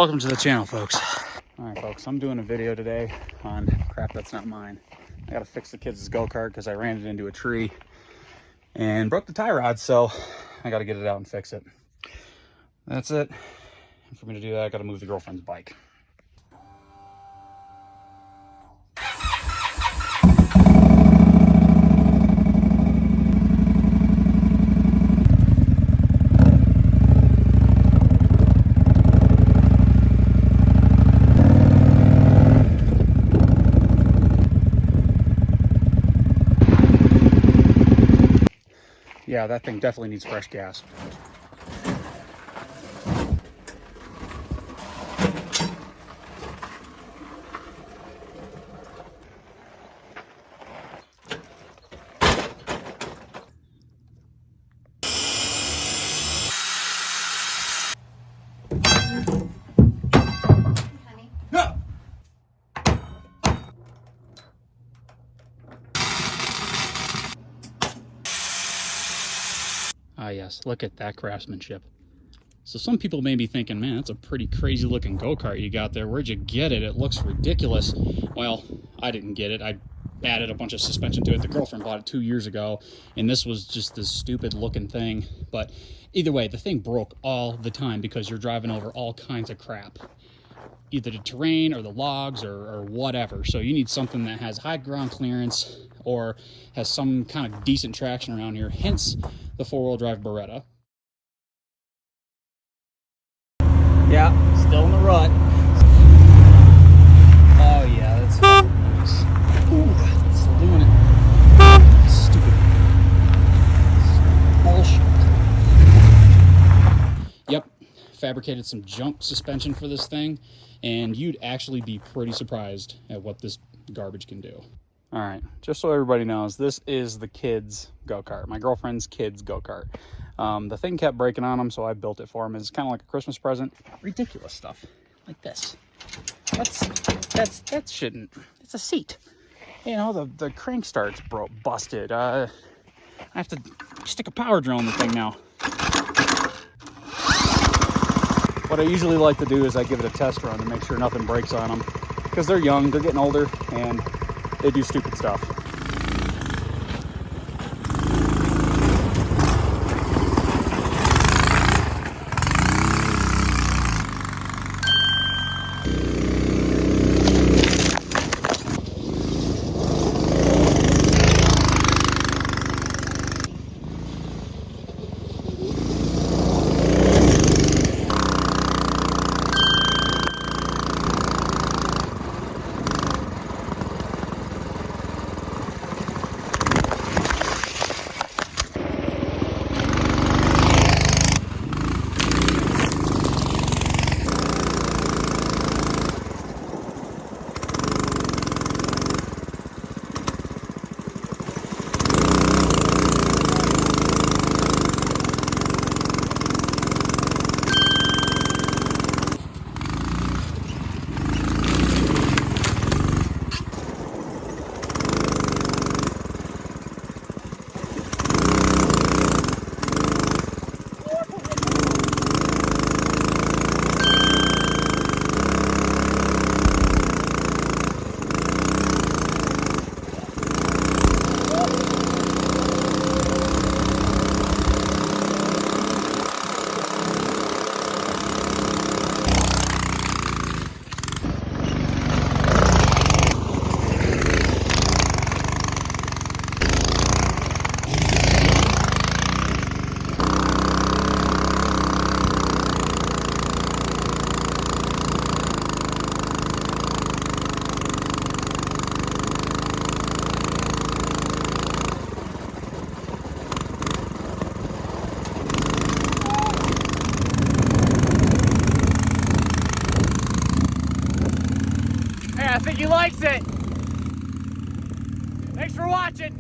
Welcome to the channel, folks. All right, folks, I'm doing a video today on crap that's not mine. I gotta fix the kids' go-kart because I ran it into a tree and broke the tie rod, so I gotta get it out and fix it. That's it. And for me to do that, I gotta move the girlfriend's bike. Yeah, that thing definitely needs fresh gas. Ah, yes, look at that craftsmanship. So some people may be thinking, man, that's a pretty crazy looking go-kart you got there. Where'd you get it? It looks ridiculous. Well, I didn't get it. I added a bunch of suspension to it. The girlfriend bought it 2 years ago, and this was just this stupid looking thing. But either way, the thing broke all the time because you're driving over all kinds of crap. Either the terrain or the logs or whatever. So you need something that has high ground clearance or has some kind of decent traction around here, hence the four-wheel drive Beretta. Yeah, still in the rut. Oh yeah, that's fucking nice. Ooh, still doing it. Stupid bullshit. Yep, fabricated some junk suspension for this thing, and you'd actually be pretty surprised at what this garbage can do. All right, just so everybody knows, this is the kids' go-kart, my girlfriend's kids' go-kart. The thing kept breaking on them, so I built it for them. It's kind of like a Christmas present. Ridiculous stuff, like this. That shouldn't. It's a seat. You know, the crank start's busted. I have to stick a power drill in the thing now. What I usually like to do is I give it a test run to make sure nothing breaks on them, because they're young, they're getting older, and they do stupid stuff. I think he likes it. Thanks for watching.